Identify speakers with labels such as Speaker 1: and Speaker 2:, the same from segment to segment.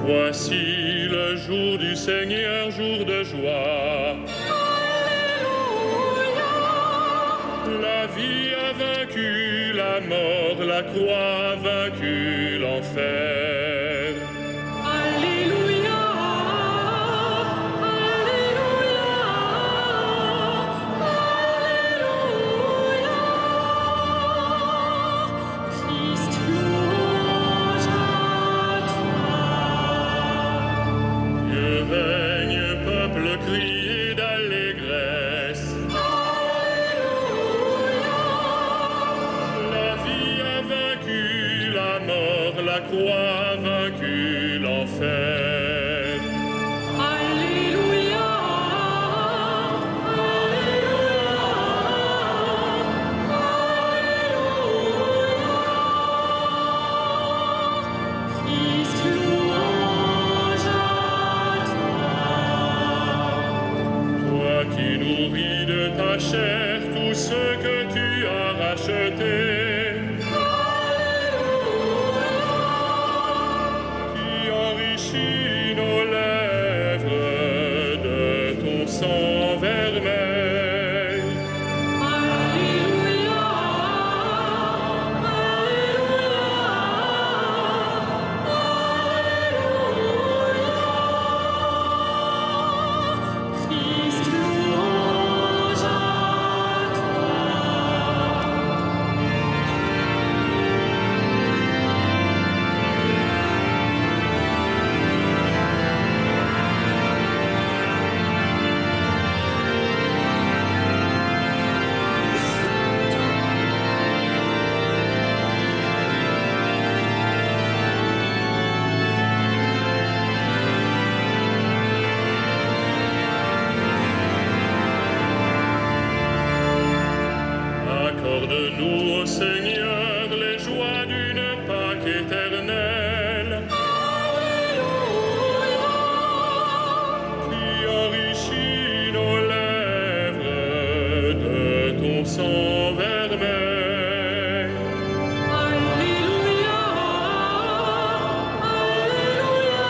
Speaker 1: Voici le jour du Seigneur, jour de joie.
Speaker 2: Alléluia.
Speaker 1: La vie a vaincu la mort, la croix a vaincu l'enfer.
Speaker 2: Alléluia. Alléluia. Alléluia. Christ louange à toi.
Speaker 1: Dieu règne, peuple, criez d'allégresse. La vie a vaincu la mort, la croix a vaincu l'enfer.
Speaker 2: Alléluia. Alléluia. Christ louange à toi.
Speaker 1: Toi qui nourris de ta chair tous ceux que tu as rachetés, qui enrichis nos lèvres de ton sang vermeil.
Speaker 2: Alléluia. Alléluia. Christ louange à
Speaker 1: Accorde-nous, ô Seigneur, les joies d'une Pâque éternelle, qui enrichit nos lèvres de ton sang vermeil.
Speaker 2: Alléluia. Alléluia.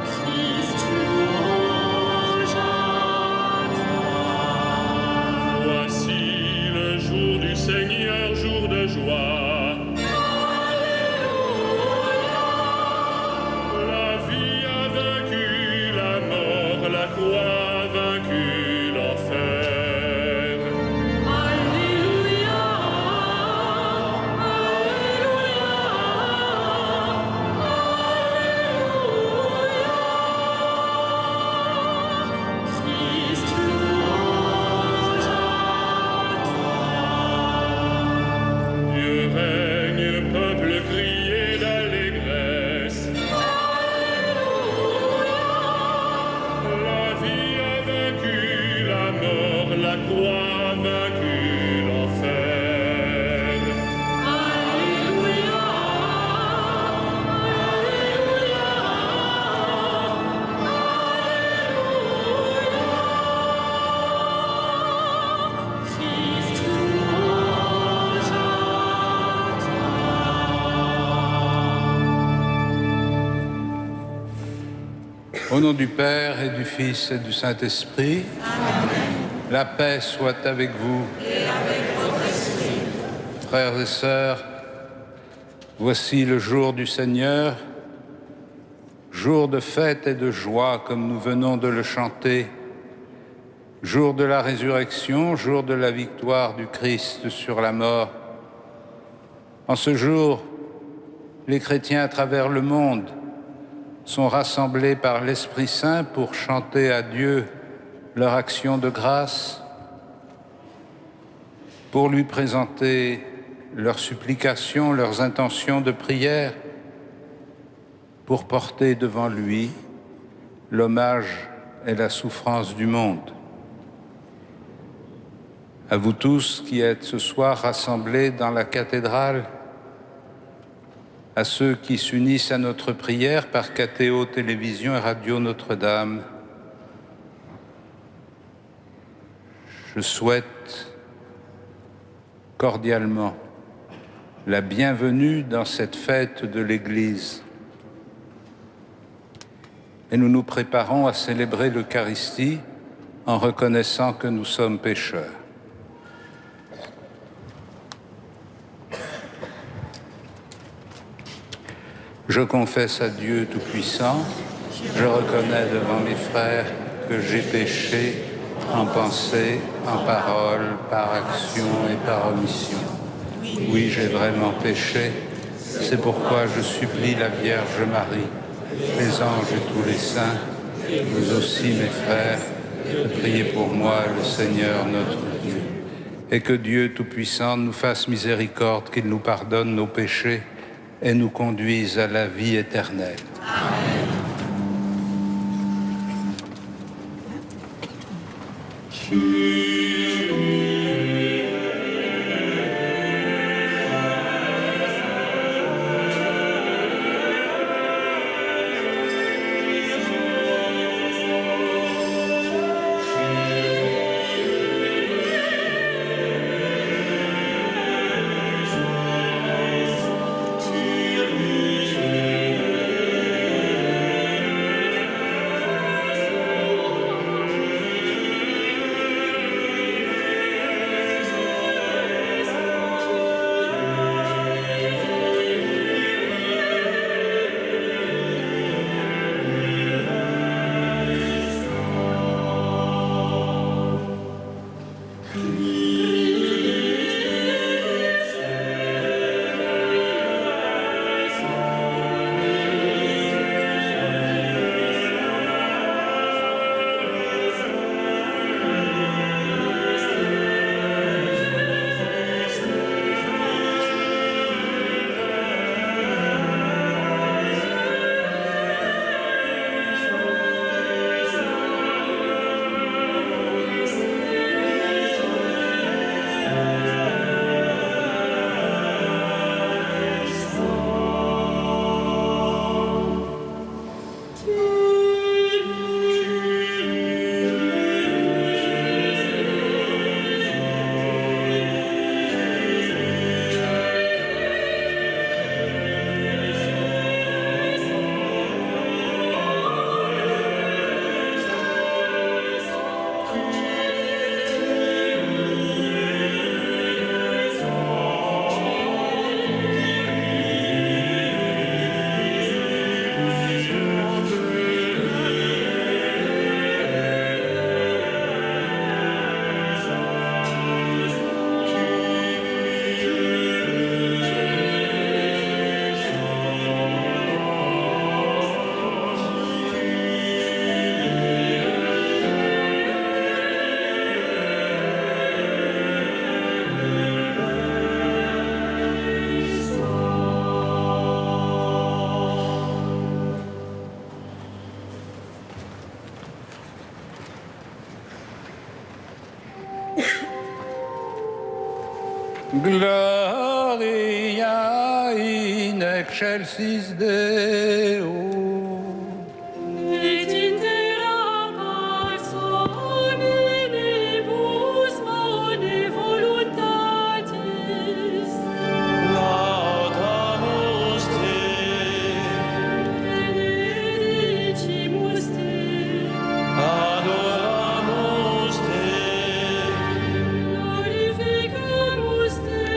Speaker 2: Christ louange à toi.
Speaker 1: Voici le jour du Seigneur, jour de joie. La vie a vaincu la mort, la croix a vaincu l'enfer.
Speaker 2: Alléluia. Alléluia. Christ louange à toi.
Speaker 1: Dieu règne, peuple, criez d'allégresse. La vie a vaincu la mort, la croix a vaincu l'enfer.
Speaker 2: Alléluia. Alléluia. Christ louange à toi.
Speaker 3: Au nom du Père et du Fils et du Saint-Esprit, la paix soit avec vous. Et avec votre esprit. Frères et sœurs, voici le jour du Seigneur, jour de fête et de joie comme nous venons de le chanter, jour de la résurrection, jour de la victoire du Christ sur la mort. En ce jour, les chrétiens à travers le monde sont rassemblés par l'Esprit Saint pour chanter à Dieu leur action de grâce, pour lui présenter leurs supplications, leurs intentions de prière, pour porter devant lui l'hommage et la souffrance du monde. À vous tous qui êtes ce soir rassemblés dans la cathédrale, à ceux qui s'unissent à notre prière par KTO, Télévision et Radio Notre-Dame, je souhaite cordialement la bienvenue dans cette fête de l'Église. Et nous nous préparons à célébrer l'Eucharistie en reconnaissant que nous sommes pécheurs. Je confesse à Dieu Tout-Puissant, je reconnais devant mes frères que j'ai péché en pensée, en parole, par action et par omission. Oui, j'ai vraiment péché. C'est pourquoi je supplie la Vierge Marie, les anges et tous les saints, vous aussi mes frères, de prier pour moi, le Seigneur notre Dieu. Et que Dieu Tout-Puissant nous fasse miséricorde, qu'il nous pardonne nos péchés et nous conduise à la vie éternelle.
Speaker 2: Amen.
Speaker 3: Gloria in excelsis Deo.
Speaker 2: Et in terra pax hominibus bone voluntatis.
Speaker 4: Laudamus te.
Speaker 2: Benedicimus te.
Speaker 4: Adoramus te.
Speaker 2: Glorificamus te.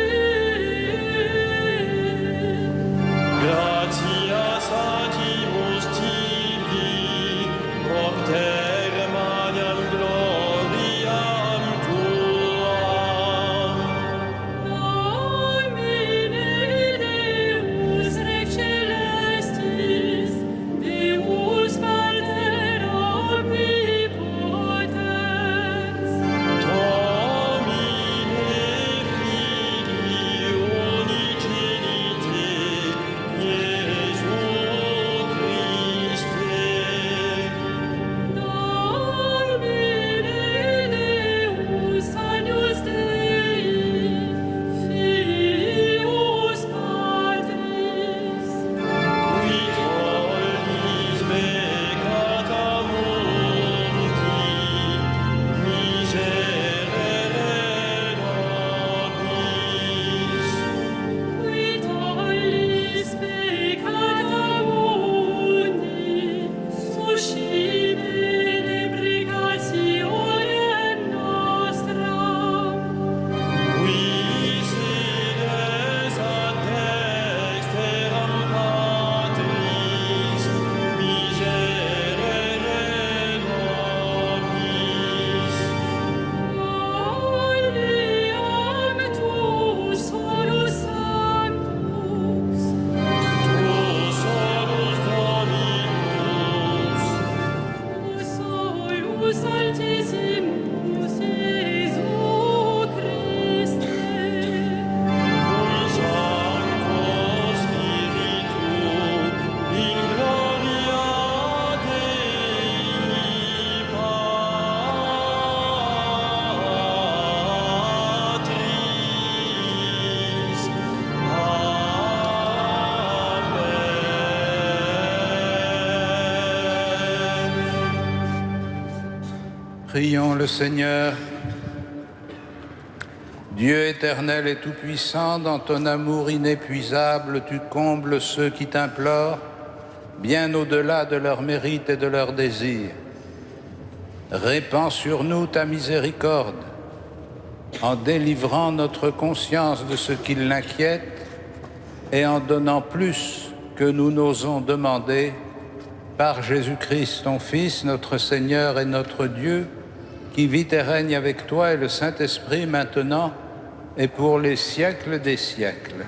Speaker 4: Gratias atimus tibi, propter maniam gloriam tuam.
Speaker 2: Domine Deus Rex Celestis, Deus Pater omnipotens.
Speaker 4: Domine Filii unigenite, Iesu Christe.
Speaker 2: Altissimus Iesu Christe.
Speaker 4: Cum Sancto Spiritu in gloria Dei Patris.
Speaker 3: Prions le Seigneur. Dieu éternel et tout-puissant, dans ton amour inépuisable, tu combles ceux qui t'implorent, bien au-delà de leurs mérites et de leurs désirs. Répands sur nous ta miséricorde, en délivrant notre conscience de ce qui l'inquiète et en donnant plus que nous n'osons demander, par Jésus-Christ, ton Fils, notre Seigneur et notre Dieu, qui vit et règne avec toi et le Saint-Esprit maintenant et pour les siècles des siècles.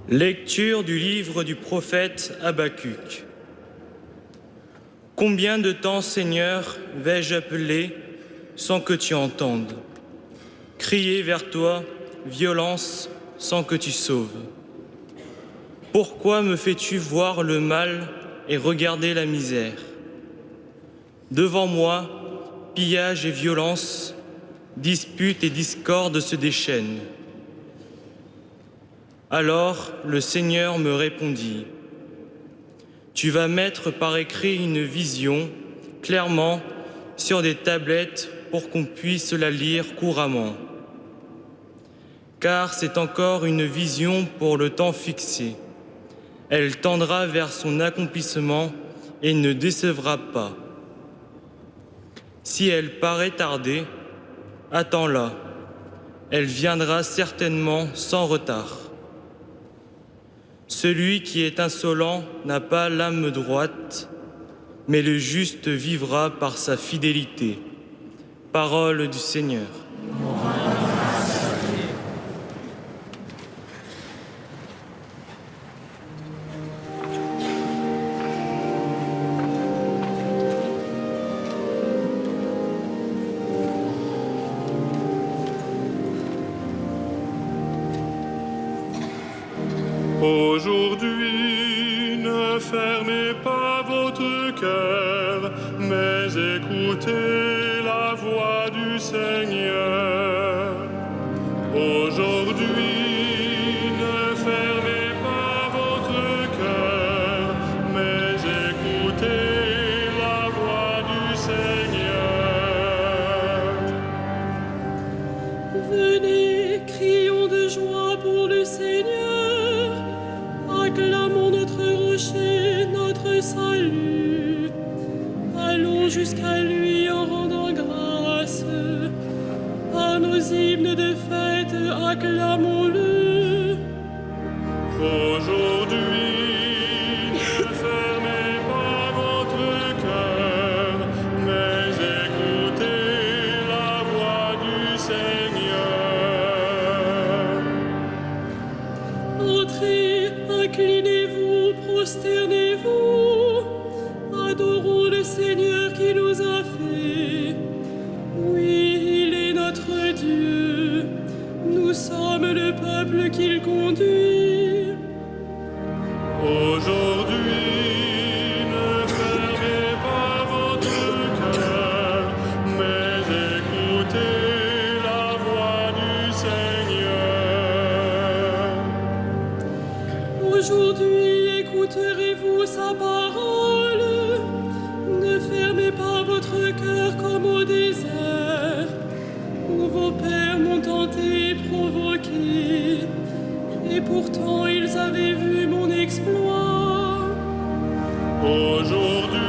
Speaker 5: Lecture du livre du prophète Habacuc. Combien de temps, Seigneur, vais-je appeler sans que tu entendes? Crier vers toi, violence, sans que tu sauves. Pourquoi me fais-tu voir le mal et regarder la misère? Devant moi, pillage et violence, dispute et discorde se déchaînent. Alors le Seigneur me répondit, « Tu vas mettre par écrit une vision, clairement, sur des tablettes pour qu'on puisse la lire couramment. Car c'est encore une vision pour le temps fixé. Elle tendra vers son accomplissement et ne décevra pas. Si elle paraît tarder, attends-la. Elle viendra certainement sans retard. Celui qui est insolent n'a pas l'âme droite, mais le juste vivra par sa fidélité. » Parole du Seigneur.
Speaker 1: Aujourd'hui, ne fermez pas votre cœur, mais écoutez la voix du Seigneur. Aujourd'hui, ne fermez pas votre cœur, mais écoutez la voix du Seigneur.
Speaker 2: Venez, crions de joie pour le Seigneur. Acclamons notre rocher, notre salut. Allons jusqu'à lui en rendant grâce. Par nos hymnes de fête, acclamons-le.
Speaker 1: Aujourd'hui, ne fermez pas votre cœur, mais écoutez la voix du Seigneur.
Speaker 2: Entrez, inclinez-vous, prosternez-vous. Adorons le Seigneur qui nous a fait. Oui, il est notre Dieu. Nous sommes le peuple qu'il conduit.
Speaker 1: Aujourd'hui, ne fermez pas votre cœur, mais écoutez la voix du Seigneur.
Speaker 2: Aujourd'hui, écouterez-vous sa parole. Ne fermez pas votre cœur comme au désert, où vos pères m'ont tenté et provoqué, et pourtant ils avaient vu mon exploit.
Speaker 1: Aujourd'hui,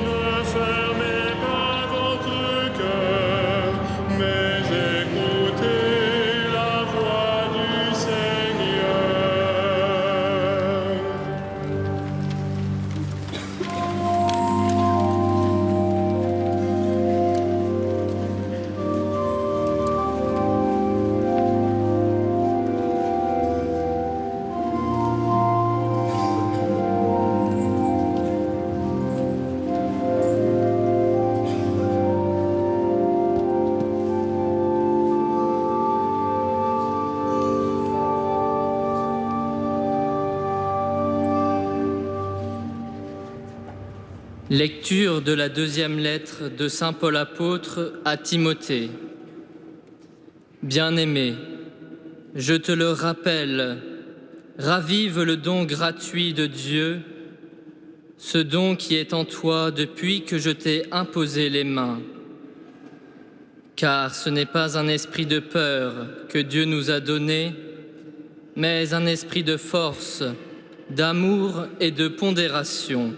Speaker 1: ne fermez pas votre cœur, mais écoutez la voix du Seigneur.
Speaker 6: Lecture de la deuxième lettre de saint Paul apôtre à Timothée. Bien-aimé, je te le rappelle, ravive le don gratuit de Dieu, ce don qui est en toi depuis que je t'ai imposé les mains. Car ce n'est pas un esprit de peur que Dieu nous a donné, mais un esprit de force, d'amour et de pondération.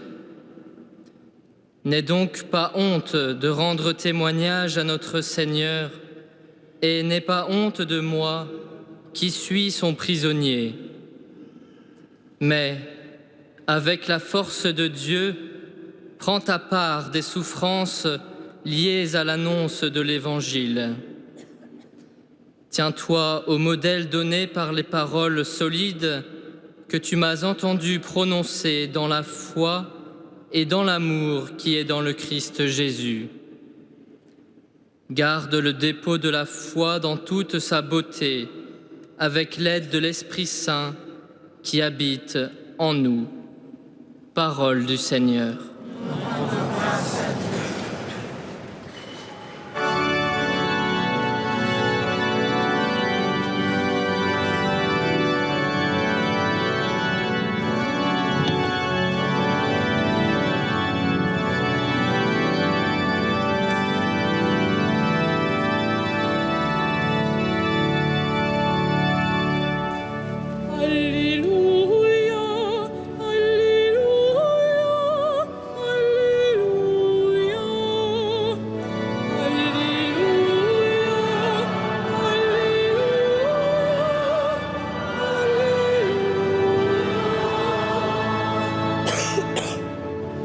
Speaker 6: N'aie donc pas honte de rendre témoignage à notre Seigneur et n'aie pas honte de moi qui suis son prisonnier. Mais, avec la force de Dieu, prends ta part des souffrances liées à l'annonce de l'Évangile. Tiens-toi au modèle donné par les paroles solides que tu m'as entendu prononcer dans la foi et dans l'amour qui est dans le Christ Jésus. Garde le dépôt de la foi dans toute sa beauté, avec l'aide de l'Esprit Saint qui habite en nous. Parole du Seigneur.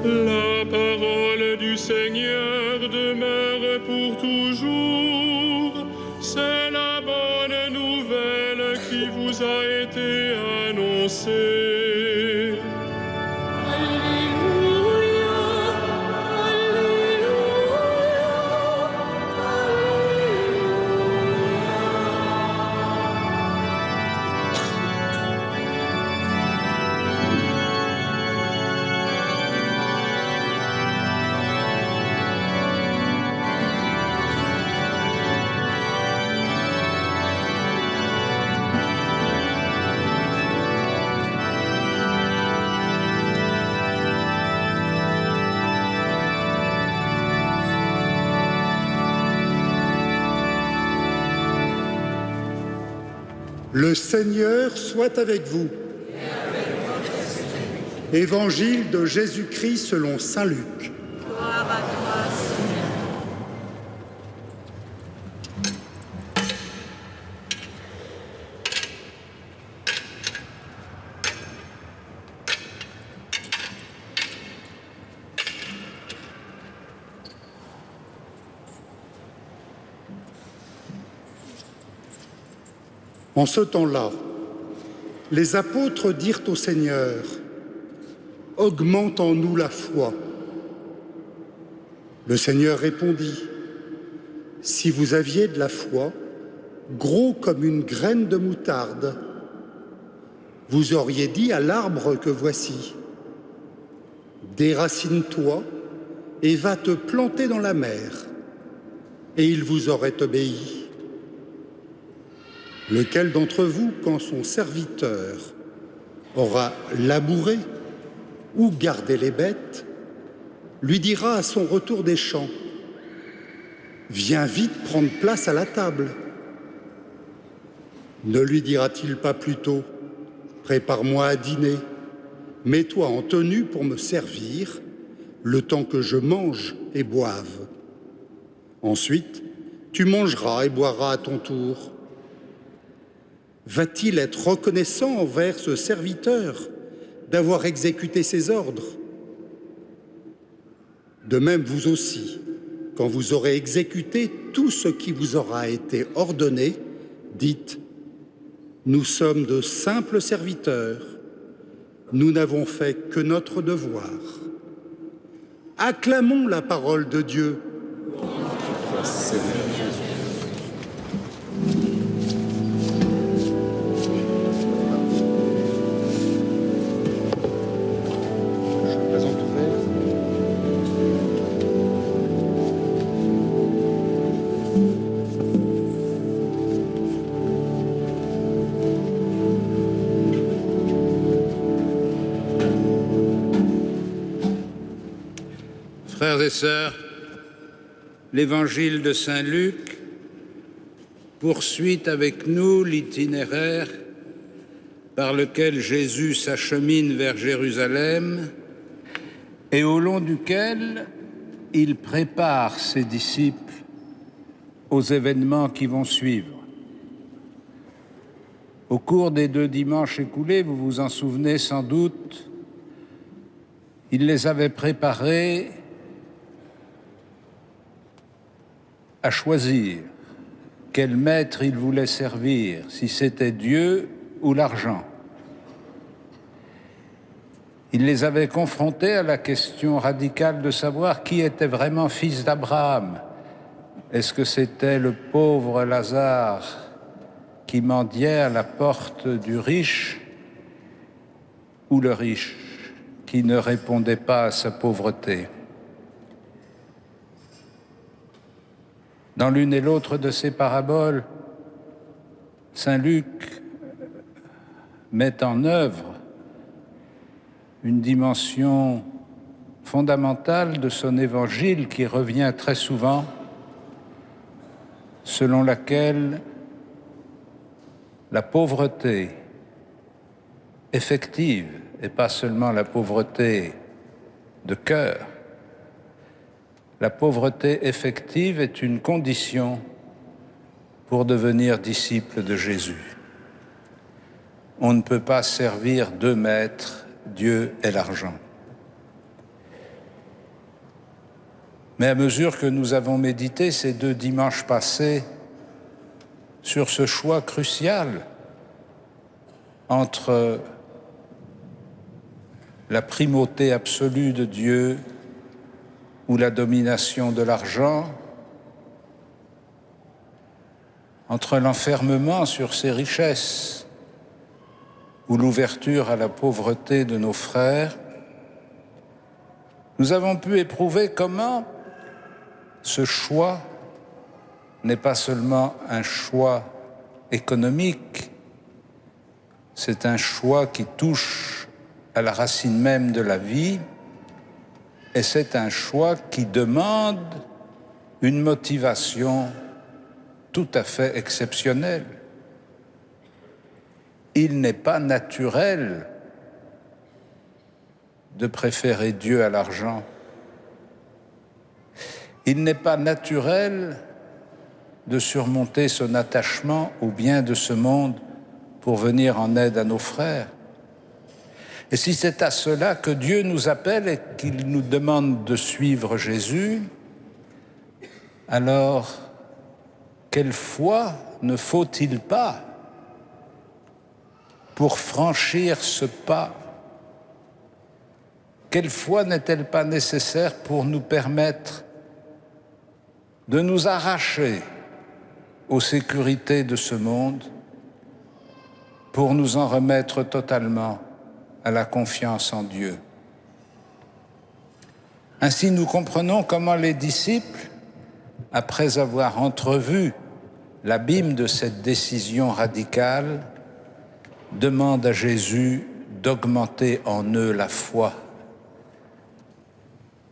Speaker 1: La parole du Seigneur demeure pour toujours. C'est la bonne nouvelle qui vous a été annoncée.
Speaker 7: Le Seigneur soit avec vous. Évangile de Jésus-Christ selon saint Luc.
Speaker 8: Gloire à toi, Seigneur.
Speaker 7: En ce temps-là, les apôtres dirent au Seigneur, « Augmente en nous la foi. » Le Seigneur répondit, « Si vous aviez de la foi, gros comme une graine de moutarde, vous auriez dit à l'arbre que voici, « Déracine-toi et va te planter dans la mer, » et il vous aurait obéi. Lequel d'entre vous, quand son serviteur aura labouré ou gardé les bêtes, lui dira à son retour des champs, « Viens vite prendre place à la table ». Ne lui dira-t-il pas plutôt, « Prépare-moi à dîner, Mets-toi en tenue pour me servir, le temps que je mange et boive. Ensuite, tu mangeras et boiras à ton tour. Va-t-il être reconnaissant envers ce serviteur d'avoir exécuté ses ordres? De même, vous aussi, quand vous aurez exécuté tout ce qui vous aura été ordonné, dites « Nous sommes de simples serviteurs, nous n'avons fait que notre devoir. » Acclamons la parole de Dieu.
Speaker 3: Frères et sœurs, l'Évangile de Saint Luc poursuit avec nous l'itinéraire par lequel Jésus s'achemine vers Jérusalem et au long duquel il prépare ses disciples aux événements qui vont suivre. Au cours des 2 dimanches écoulés, vous vous en souvenez sans doute, il les avait préparés à choisir quel maître il voulait servir, si c'était Dieu ou l'argent. Il les avait confrontés à la question radicale de savoir qui était vraiment fils d'Abraham. Est-ce que c'était le pauvre Lazare qui mendiait à la porte du riche, ou le riche qui ne répondait pas à sa pauvreté? Dans l'une et l'autre de ces paraboles, Saint Luc met en œuvre une dimension fondamentale de son évangile qui revient très souvent, selon laquelle la pauvreté effective, et pas seulement la pauvreté de cœur, la pauvreté effective est une condition pour devenir disciple de Jésus. On ne peut pas servir 2 maîtres, Dieu et l'argent. Mais à mesure que nous avons médité ces 2 dimanches passés sur ce choix crucial entre la primauté absolue de Dieu ou la domination de l'argent, entre l'enfermement sur ses richesses ou l'ouverture à la pauvreté de nos frères, nous avons pu éprouver comment ce choix n'est pas seulement un choix économique, c'est un choix qui touche à la racine même de la vie, et c'est un choix qui demande une motivation tout à fait exceptionnelle. Il n'est pas naturel de préférer Dieu à l'argent. Il n'est pas naturel de surmonter son attachement aux biens de ce monde pour venir en aide à nos frères. Et si c'est à cela que Dieu nous appelle et qu'il nous demande de suivre Jésus, alors quelle foi ne faut-il pas pour franchir ce pas? Quelle foi n'est-elle pas nécessaire pour nous permettre de nous arracher aux sécurités de ce monde, pour nous en remettre totalement à la confiance en Dieu? Ainsi, nous comprenons comment les disciples, après avoir entrevu l'abîme de cette décision radicale, demandent à Jésus d'augmenter en eux la foi.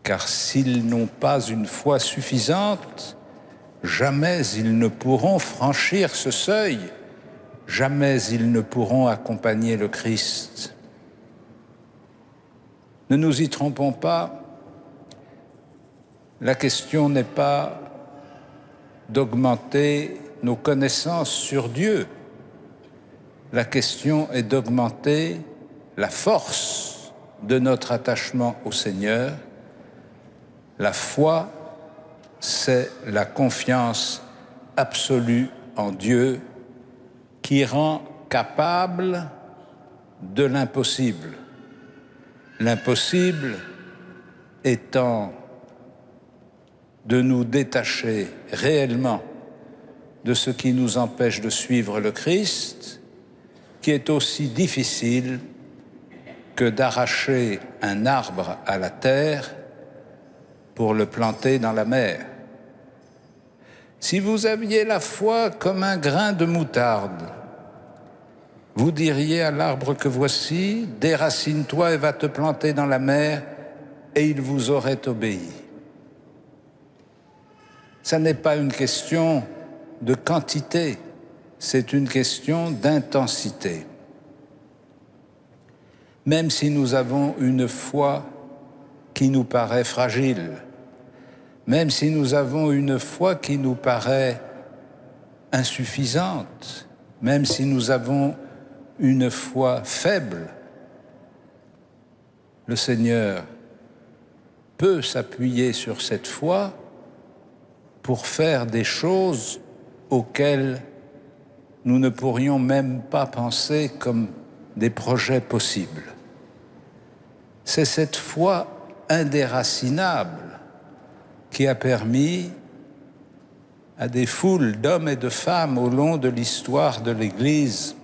Speaker 3: Car s'ils n'ont pas une foi suffisante, jamais ils ne pourront franchir ce seuil, jamais ils ne pourront accompagner le Christ. Ne nous y trompons pas, la question n'est pas d'augmenter nos connaissances sur Dieu. La question est d'augmenter la force de notre attachement au Seigneur. La foi, c'est la confiance absolue en Dieu qui rend capable de l'impossible. L'impossible étant de nous détacher réellement de ce qui nous empêche de suivre le Christ, qui est aussi difficile que d'arracher un arbre à la terre pour le planter dans la mer. Si vous aviez la foi comme un grain de moutarde, vous diriez à l'arbre que voici, déracine-toi et va te planter dans la mer, et il vous aurait obéi. Ça n'est pas une question de quantité, c'est une question d'intensité. Même si nous avons une foi qui nous paraît fragile, même si nous avons une foi qui nous paraît insuffisante, même si nous avons une foi faible, le Seigneur peut s'appuyer sur cette foi pour faire des choses auxquelles nous ne pourrions même pas penser comme des projets possibles. C'est cette foi indéracinable qui a permis à des foules d'hommes et de femmes au long de l'histoire de l'Église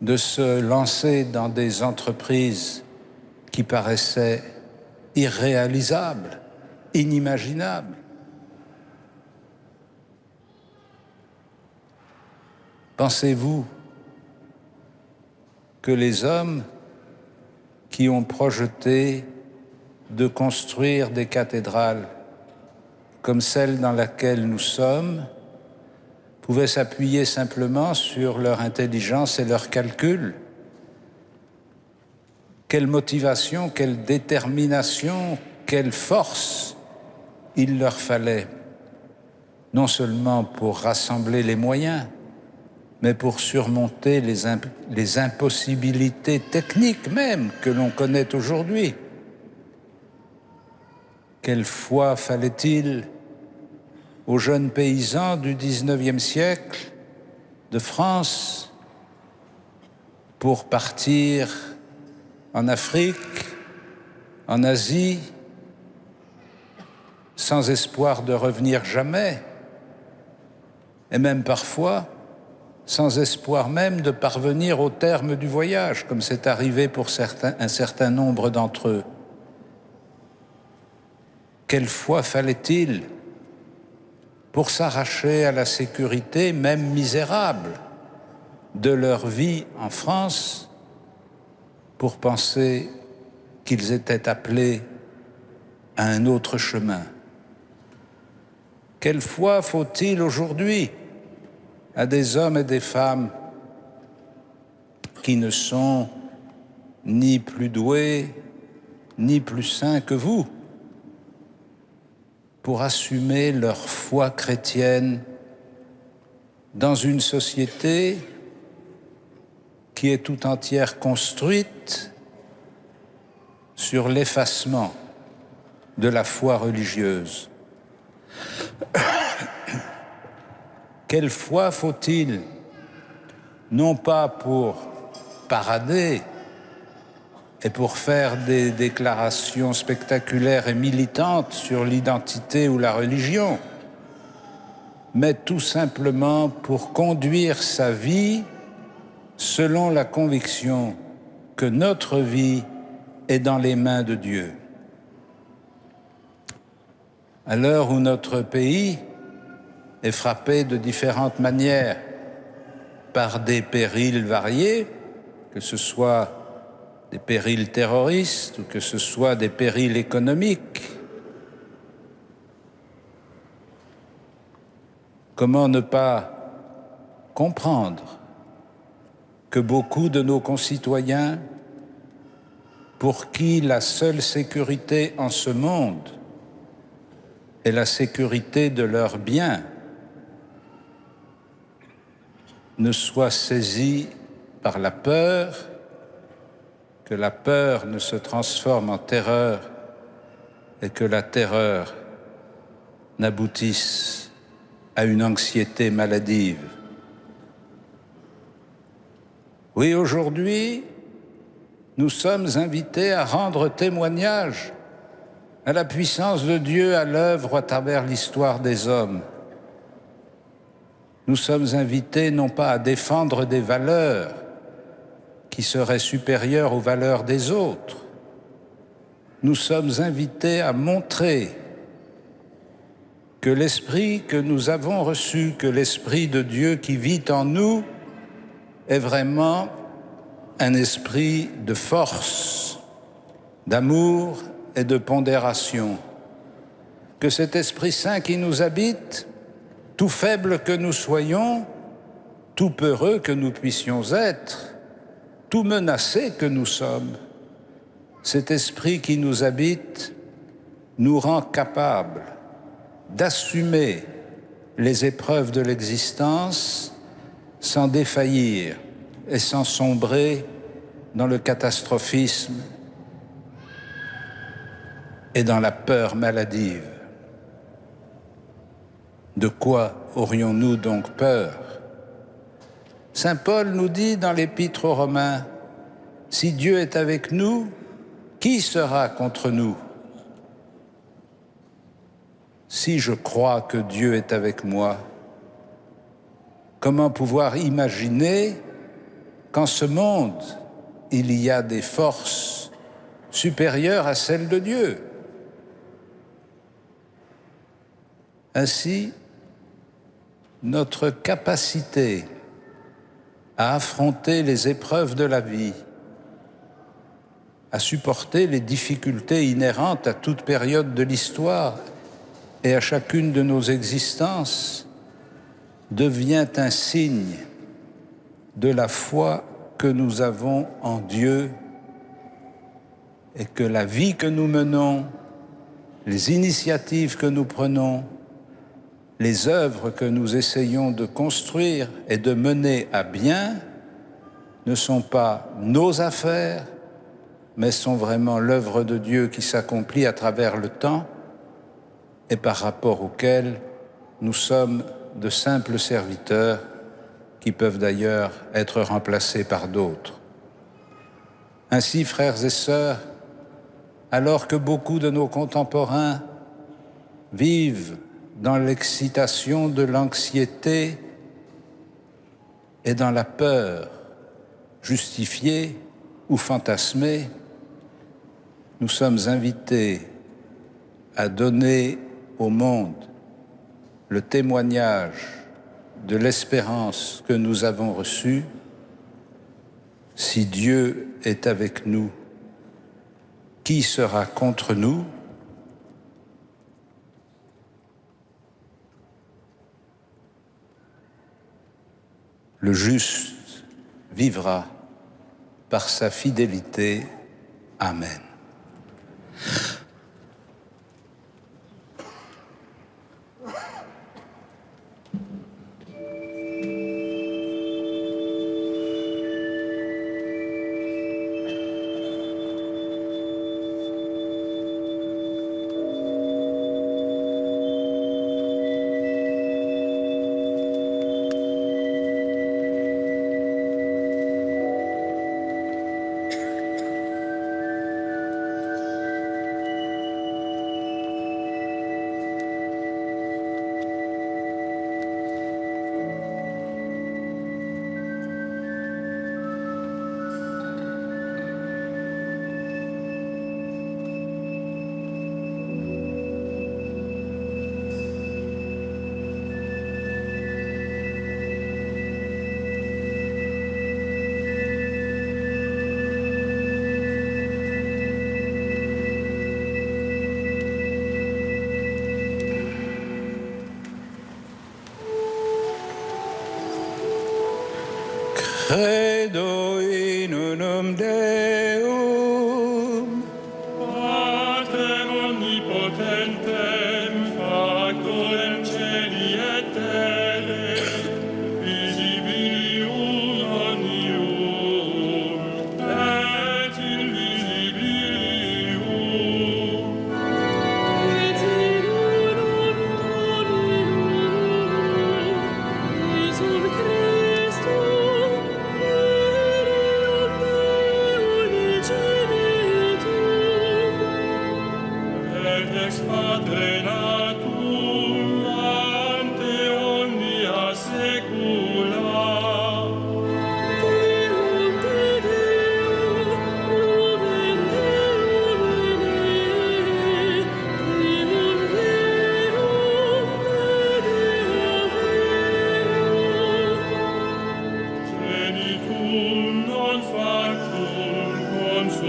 Speaker 3: de se lancer dans des entreprises qui paraissaient irréalisables, inimaginables. Pensez-vous que les hommes qui ont projeté de construire des cathédrales comme celle dans laquelle nous sommes pouvaient s'appuyer simplement sur leur intelligence et leurs calculs? Quelle motivation, quelle détermination, quelle force il leur fallait, non seulement pour rassembler les moyens, mais pour surmonter les impossibilités techniques même que l'on connaît aujourd'hui. Quelle foi fallait-il aux jeunes paysans du XIXe siècle de France pour partir en Afrique, en Asie, sans espoir de revenir jamais, et même parfois sans espoir même de parvenir au terme du voyage, comme c'est arrivé pour un certain nombre d'entre eux. Quelle foi fallait-il pour s'arracher à la sécurité, même misérable, de leur vie en France, pour penser qu'ils étaient appelés à un autre chemin? Quelle foi faut-il aujourd'hui à des hommes et des femmes qui ne sont ni plus doués, ni plus saints que vous, pour assumer leur foi chrétienne dans une société qui est tout entière construite sur l'effacement de la foi religieuse? Quelle foi faut-il, non pas pour parader et pour faire des déclarations spectaculaires et militantes sur l'identité ou la religion, mais tout simplement pour conduire sa vie selon la conviction que notre vie est dans les mains de Dieu. À l'heure où notre pays est frappé de différentes manières par des périls variés, que ce soit des périls terroristes ou que ce soit des périls économiques, comment ne pas comprendre que beaucoup de nos concitoyens pour qui la seule sécurité en ce monde est la sécurité de leurs biens, ne soient saisis par la peur, que la peur ne se transforme en terreur et que la terreur n'aboutisse à une anxiété maladive. Oui, aujourd'hui, nous sommes invités à rendre témoignage à la puissance de Dieu à l'œuvre à travers l'histoire des hommes. Nous sommes invités non pas à défendre des valeurs qui seraient supérieures aux valeurs des autres. Nous sommes invités à montrer que l'esprit que nous avons reçu, que l'esprit de Dieu qui vit en nous, est vraiment un esprit de force, d'amour et de pondération. Que cet Esprit Saint qui nous habite, tout faible que nous soyons, tout peureux que nous puissions être, tout menacés que nous sommes, cet Esprit qui nous habite nous rend capables d'assumer les épreuves de l'existence sans défaillir et sans sombrer dans le catastrophisme et dans la peur maladive. De quoi aurions-nous donc peur? Saint Paul nous dit dans l'Épître aux Romains, « Si Dieu est avec nous, qui sera contre nous ?» Si je crois que Dieu est avec moi, comment pouvoir imaginer qu'en ce monde, il y a des forces supérieures à celles de Dieu? Ainsi, notre capacité à affronter les épreuves de la vie, à supporter les difficultés inhérentes à toute période de l'histoire et à chacune de nos existences, devient un signe de la foi que nous avons en Dieu et que la vie que nous menons, les initiatives que nous prenons, les œuvres que nous essayons de construire et de mener à bien ne sont pas nos affaires, mais sont vraiment l'œuvre de Dieu qui s'accomplit à travers le temps et par rapport auquel nous sommes de simples serviteurs qui peuvent d'ailleurs être remplacés par d'autres. Ainsi, frères et sœurs, alors que beaucoup de nos contemporains vivent dans l'excitation de l'anxiété et dans la peur, justifiée ou fantasmée, nous sommes invités à donner au monde le témoignage de l'espérance que nous avons reçue. Si Dieu est avec nous, qui sera contre nous? Le juste vivra par sa fidélité. Amen. Credo in unum Deum,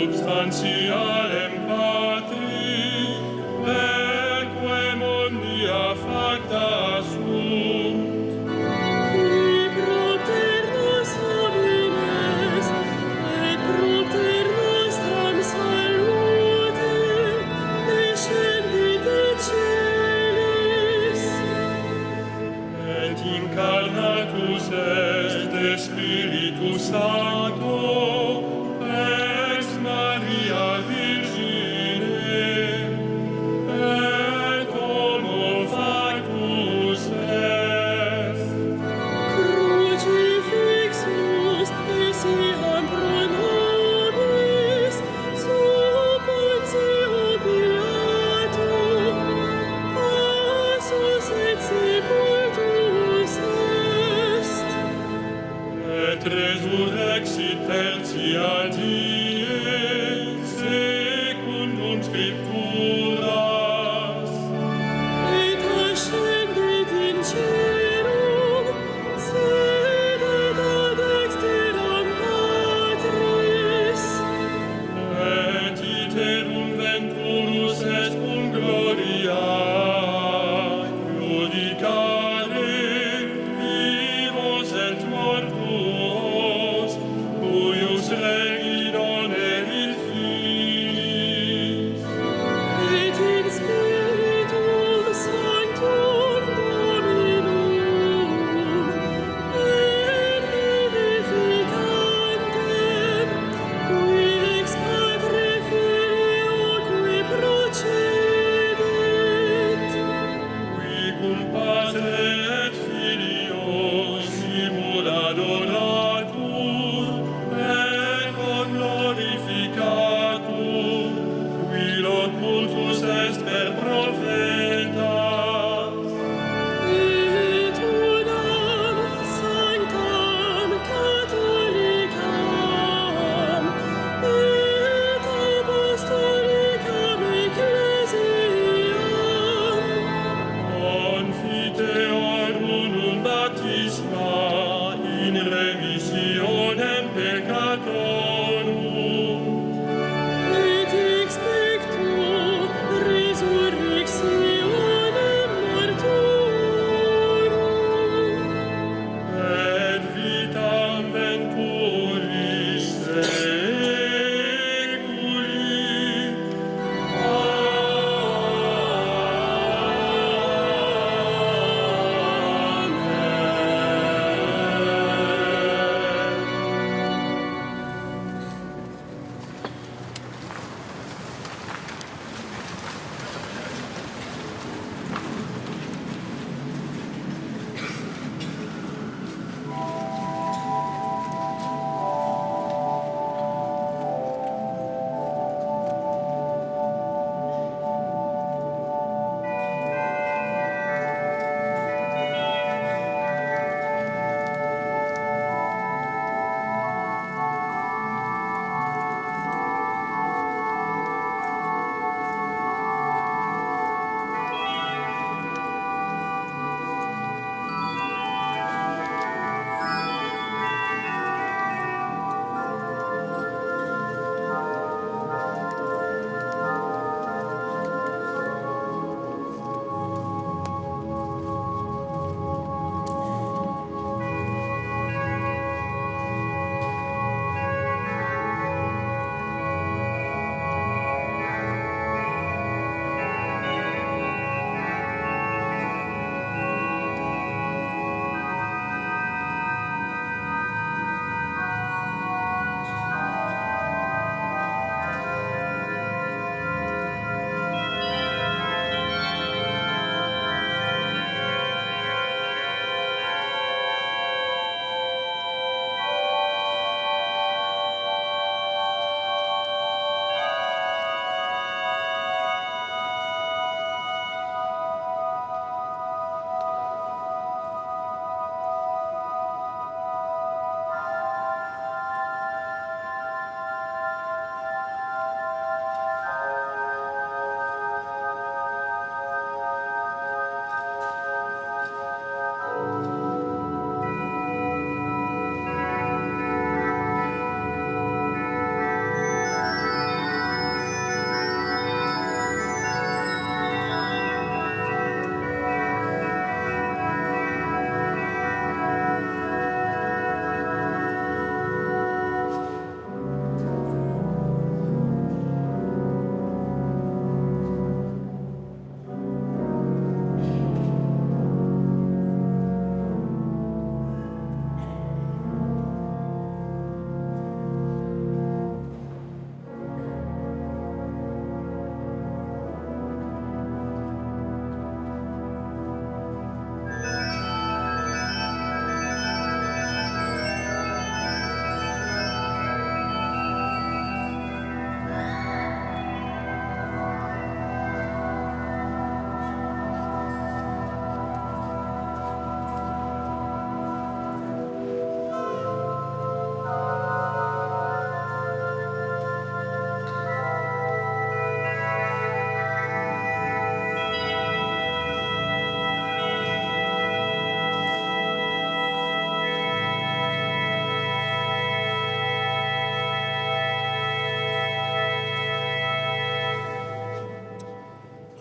Speaker 1: substantialem Patri, requiem omnia facta sunt.
Speaker 2: Qui propter nos homines, et propter nostram salutem, descendit et celis.
Speaker 1: Et incarnatus est de Spiritus Sancto, ex Maria Virgine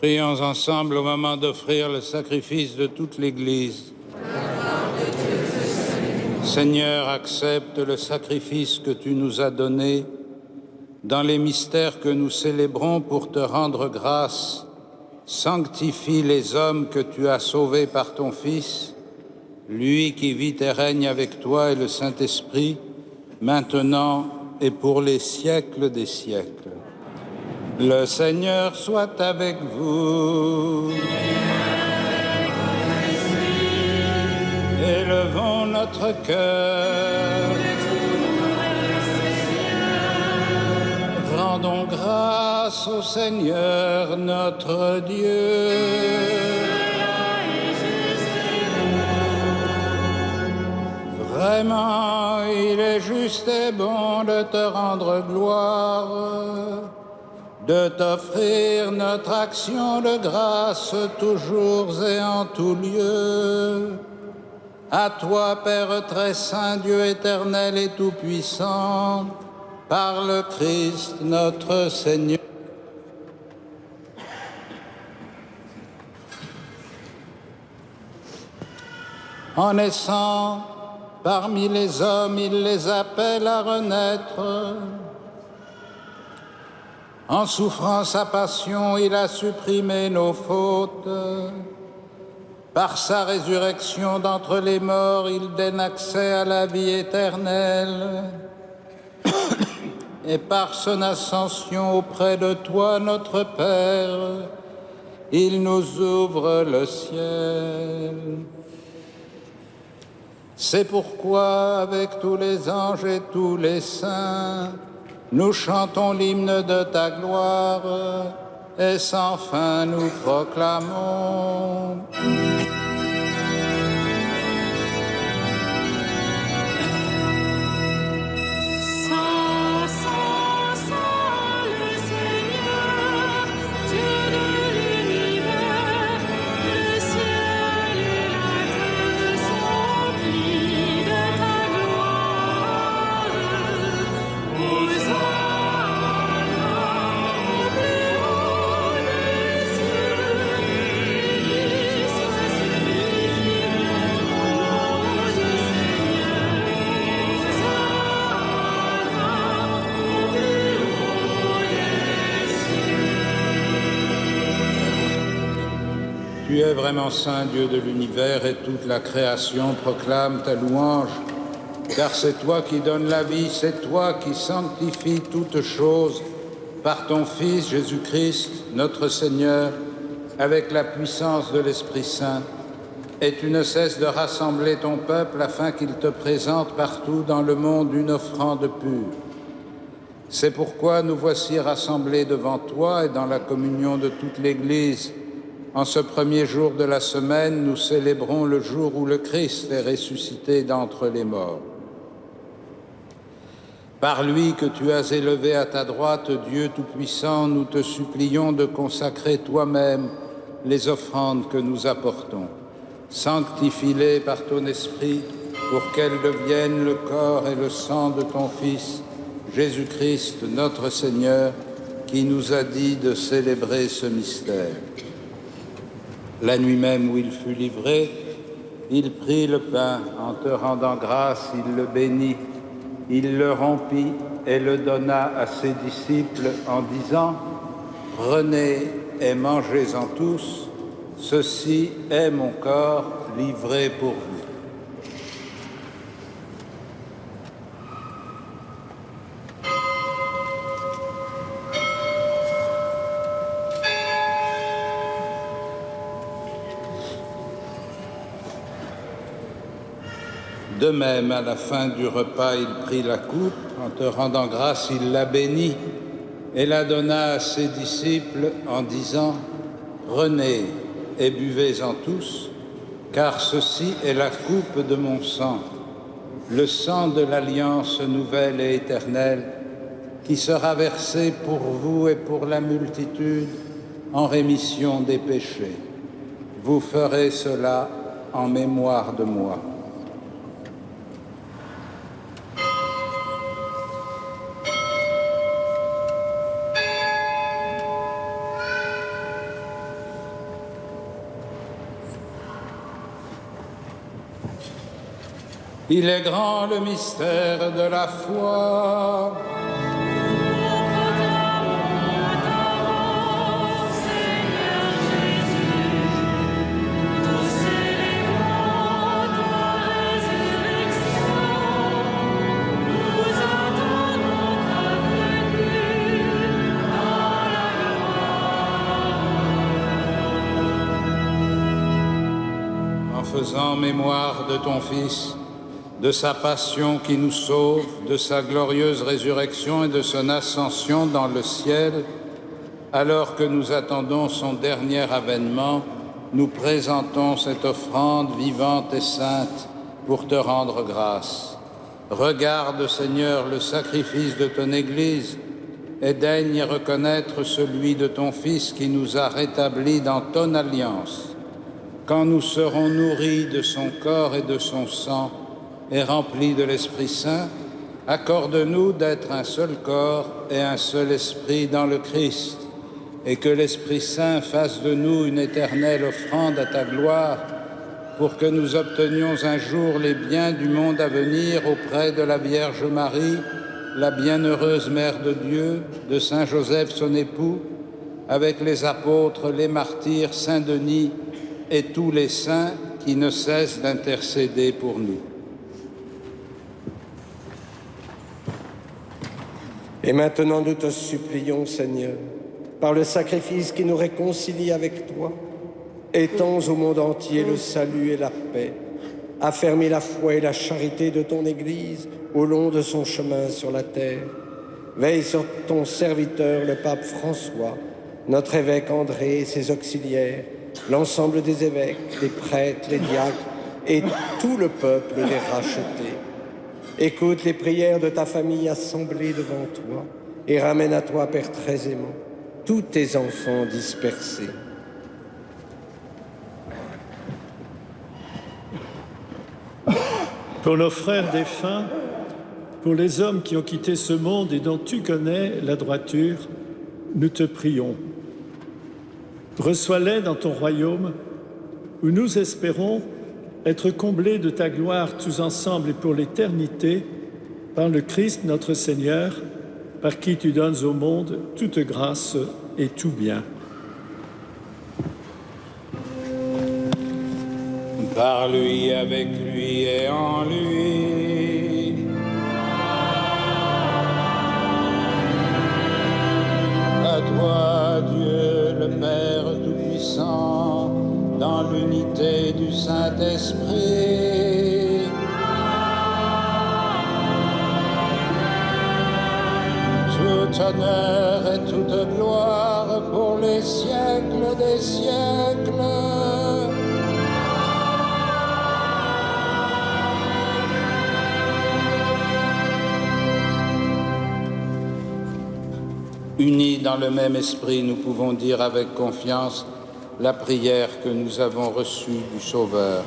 Speaker 3: Prions ensemble au moment d'offrir le sacrifice de toute l'Église. Seigneur, accepte le sacrifice que tu nous as donné dans les mystères que nous célébrons pour te rendre grâce. Sanctifie les hommes que tu as sauvés par ton Fils, lui qui vit et règne avec toi et le Saint-Esprit, maintenant et pour les siècles des siècles. Le Seigneur soit avec vous. Élevons notre cœur. Rendons grâce au Seigneur notre Dieu. Vraiment, il est juste et bon de te rendre gloire, de t'offrir notre action de grâce toujours et en tout lieu. À toi, Père très saint, Dieu éternel et tout-puissant, par le Christ notre Seigneur. En naissant parmi les hommes, il les appelle à renaître. En souffrant sa passion, il a supprimé nos fautes. Par sa résurrection d'entre les morts, il donne accès à la vie éternelle. Et par son ascension auprès de toi, notre Père, il nous ouvre le ciel. C'est pourquoi, avec tous les anges et tous les saints, nous chantons l'hymne de ta gloire et sans fin nous proclamons. Tu es vraiment saint, Dieu de l'univers, et toute la création proclame ta louange, car c'est toi qui donnes la vie, c'est toi qui sanctifies toutes choses par ton Fils Jésus-Christ, notre Seigneur, avec la puissance de l'Esprit Saint. Et tu ne cesses de rassembler ton peuple afin qu'il te présente partout dans le monde une offrande pure. C'est pourquoi nous voici rassemblés devant toi et dans la communion de toute l'Église. En ce premier jour de la semaine, nous célébrons le jour où le Christ est ressuscité d'entre les morts. Par lui que tu as élevé à ta droite, Dieu Tout-Puissant, nous te supplions de consacrer toi-même les offrandes que nous apportons. Sanctifie-les par ton Esprit pour qu'elles deviennent le corps et le sang de ton Fils, Jésus-Christ, notre Seigneur, qui nous a dit de célébrer ce mystère. La nuit même où il fut livré, il prit le pain, en te rendant grâce, il le bénit, il le rompit et le donna à ses disciples en disant « Prenez et mangez-en tous, ceci est mon corps livré pour vous. » De même, à la fin du repas, il prit la coupe, en te rendant grâce, il la bénit et la donna à ses disciples en disant « Prenez et buvez-en tous, car ceci est la coupe de mon sang, le sang de l'alliance nouvelle et éternelle, qui sera versé pour vous et pour la multitude en rémission des péchés. Vous ferez cela en mémoire de moi. » Il est grand le mystère de la foi. En faisant mémoire de ton Fils, de sa passion qui nous sauve, de sa glorieuse résurrection et de son ascension dans le ciel, alors que nous attendons son dernier avènement, nous présentons cette offrande vivante et sainte pour te rendre grâce. Regarde, Seigneur, le sacrifice de ton Église et daigne y reconnaître celui de ton Fils qui nous a rétablis dans ton alliance. Quand nous serons nourris de son corps et de son sang et remplis de l'Esprit Saint, accorde-nous d'être un seul corps et un seul esprit dans le Christ, et que l'Esprit Saint fasse de nous une éternelle offrande à ta gloire, pour que nous obtenions un jour les biens du monde à venir auprès de la Vierge Marie, la bienheureuse Mère de Dieu, de Saint Joseph son époux, avec les apôtres, les martyrs, Saint Denis et tous les saints qui ne cessent d'intercéder pour nous.
Speaker 9: Et maintenant nous te supplions, Seigneur, par le sacrifice qui nous réconcilie avec toi, étends au monde entier le salut et la paix, affermis la foi et la charité de ton Église au long de son chemin sur la terre. Veille sur ton serviteur, le pape François, notre évêque André et ses auxiliaires, l'ensemble des évêques, les prêtres, les diacres et tout le peuple des rachetés. Écoute les prières de ta famille assemblée devant toi et ramène à toi, Père très aimant, tous tes enfants dispersés.
Speaker 10: Pour nos frères défunts, pour les hommes qui ont quitté ce monde et dont tu connais la droiture, nous te prions. Reçois-les dans ton royaume, où nous espérons être comblés de ta gloire tous ensemble et pour l'éternité, par le Christ notre Seigneur, par qui tu donnes au monde toute grâce et tout bien.
Speaker 3: Par lui, avec lui et en lui. À toi, Dieu, le Père Tout-Puissant, dans l'unité du Saint-Esprit. Tout honneur et toute gloire pour les siècles des siècles. Unis dans le même esprit, nous pouvons dire avec confiance la prière que nous avons reçue du Sauveur.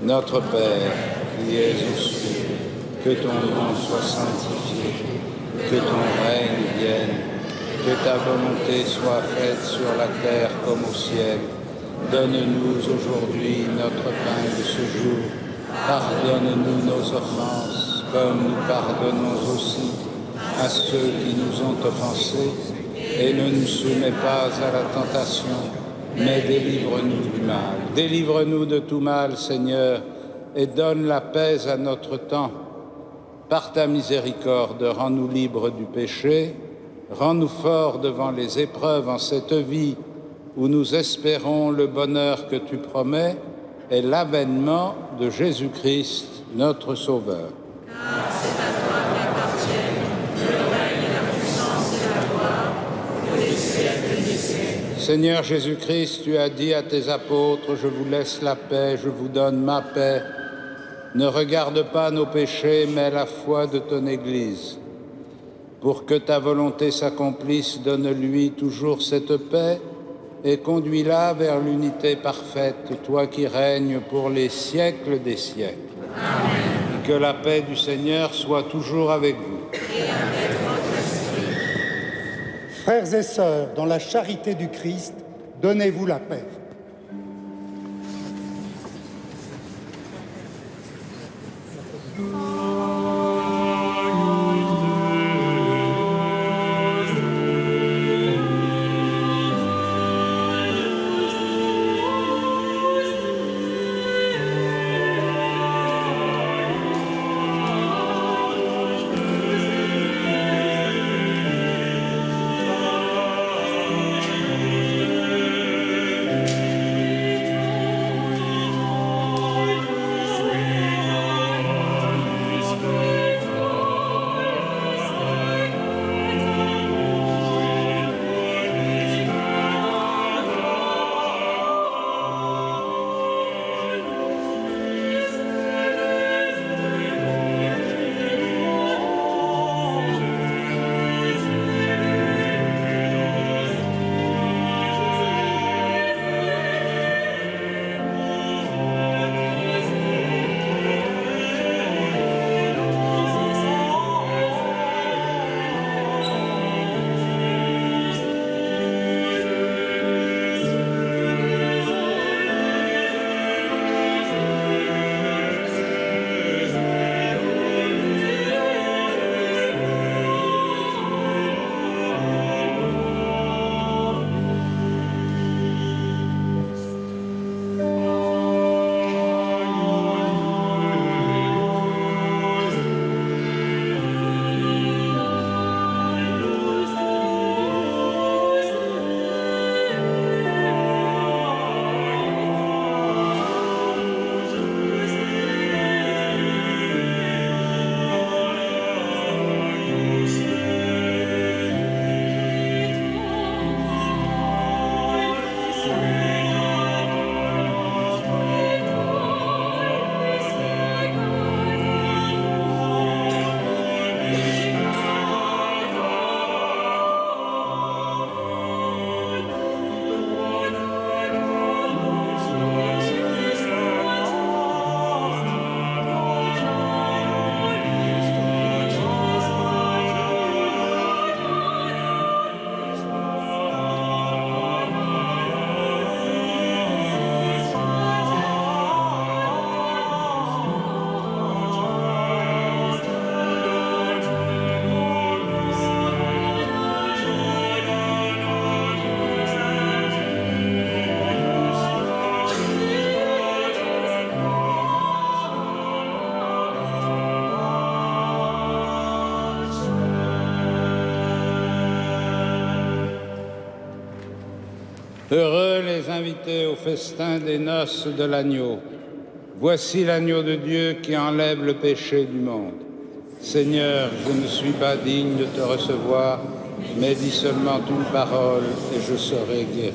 Speaker 3: Notre Père, qui es aux cieux, que ton nom soit sanctifié, que ton règne vienne, que ta volonté soit faite sur la terre comme au ciel. Donne-nous aujourd'hui notre pain de ce jour. Pardonne-nous nos offenses, comme nous pardonnons aussi à ceux qui nous ont offensés, et ne nous soumets pas à la tentation, mais délivre-nous du mal. Délivre-nous de tout mal, Seigneur, et donne la paix à notre temps. Par ta miséricorde, rends-nous libres du péché, rends-nous forts devant les épreuves en cette vie où nous espérons le bonheur que tu promets et l'avènement de Jésus-Christ, notre Sauveur. Seigneur Jésus-Christ, tu as dit à tes apôtres, je vous laisse la paix, je vous donne ma paix. Ne regarde pas nos péchés, mais la foi de ton Église. Pour que ta volonté s'accomplisse, donne-lui toujours cette paix et conduis-la vers l'unité parfaite, toi qui règnes pour les siècles des siècles. Amen. Que la paix du Seigneur soit toujours avec vous.
Speaker 8: Et avec votre esprit.
Speaker 7: Frères et sœurs, dans la charité du Christ, donnez-vous la paix.
Speaker 3: Heureux les invités au festin des noces de l'agneau. Voici l'agneau de Dieu qui enlève le péché du monde. Seigneur, je ne suis pas digne de te recevoir, mais dis seulement une parole et je serai guéri.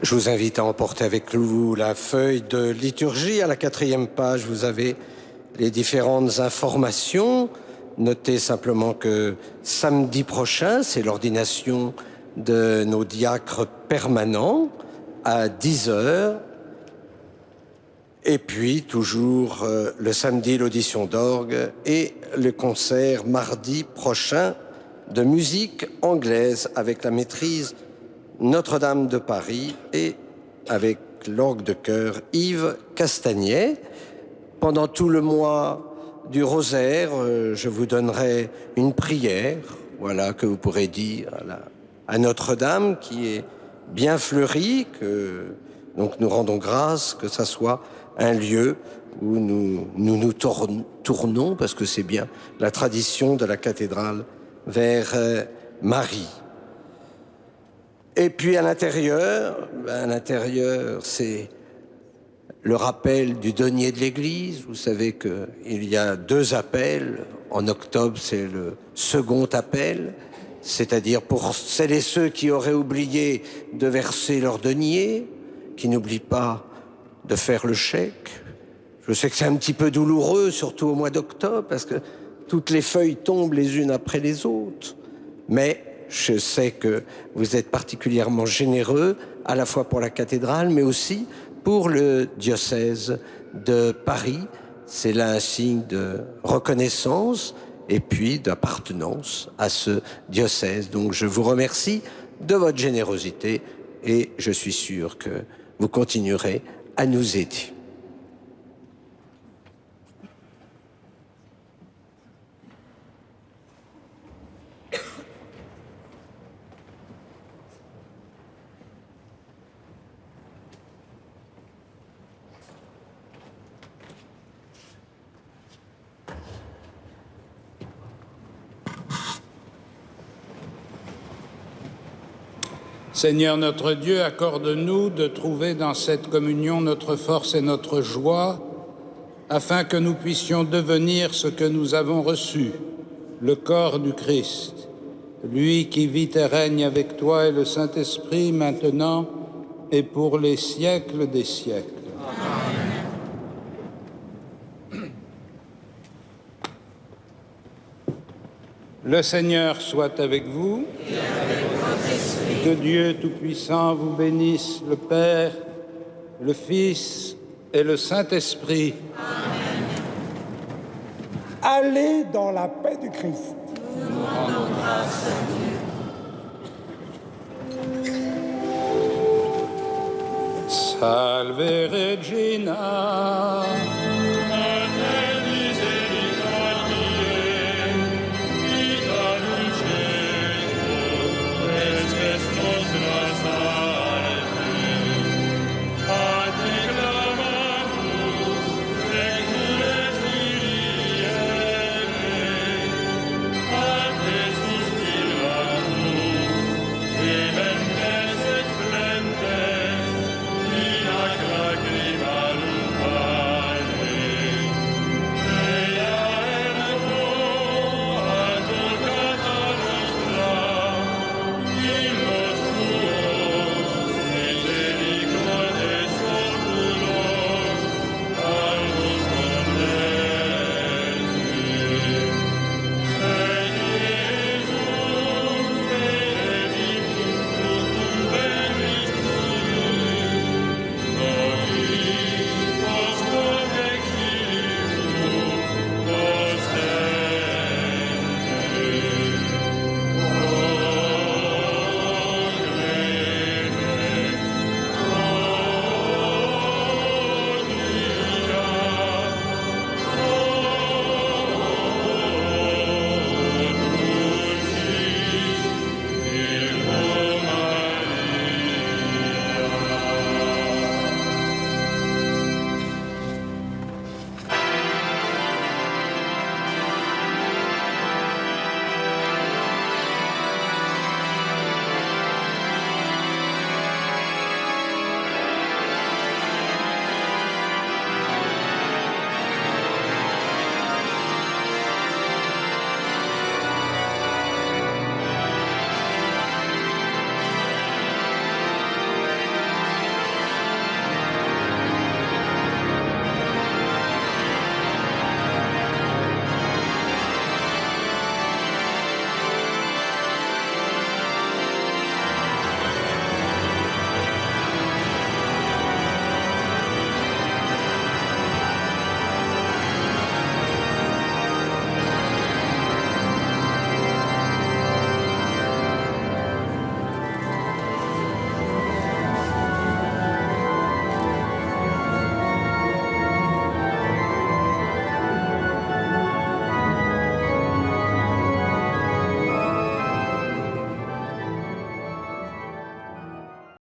Speaker 9: Je vous invite à emporter avec vous la feuille de liturgie. À la 4e page, vous avez les différentes informations. Notez simplement que samedi prochain, c'est l'ordination de nos diacres permanents à 10 h. Et puis, toujours le samedi, l'audition d'orgue et le concert mardi prochain de musique anglaise avec la maîtrise Notre-Dame de Paris et avec l'orgue de chœur Yves Castagnet. Pendant tout le mois du rosaire, je vous donnerai une prière, voilà, que vous pourrez dire à Notre-Dame qui est bien fleurie, donc nous rendons grâce que ça soit un lieu où nous tournons, parce que c'est bien la tradition de la cathédrale, vers Marie. Et puis à l'intérieur, c'est le rappel du denier de l'Église. Vous savez qu'il y a 2 appels. En octobre, c'est le second appel, c'est-à-dire pour celles et ceux qui auraient oublié de verser leur denier, qui n'oublient pas de faire le chèque. Je sais que c'est un petit peu douloureux, surtout au mois d'octobre, parce que toutes les feuilles tombent les unes après les autres. Mais je sais que vous êtes particulièrement généreux, à la fois pour la cathédrale, mais aussi pour le diocèse de Paris. C'est là un signe de reconnaissance et puis d'appartenance à ce diocèse. Donc je vous remercie de votre générosité et je suis sûr que vous continuerez à nous aider.
Speaker 3: Seigneur notre Dieu, accorde-nous de trouver dans cette communion notre force et notre joie, afin que nous puissions devenir ce que nous avons reçu, le corps du Christ, lui qui vit et règne avec toi et le Saint-Esprit, maintenant et pour les siècles des siècles. Amen. Le Seigneur soit avec vous.
Speaker 8: Et avec votre esprit.
Speaker 3: Que Dieu Tout-Puissant vous bénisse, le Père, le Fils et le Saint-Esprit.
Speaker 8: Amen.
Speaker 7: Allez dans la paix du Christ.
Speaker 8: Nous rendons grâce à Dieu.
Speaker 3: Salve Regina.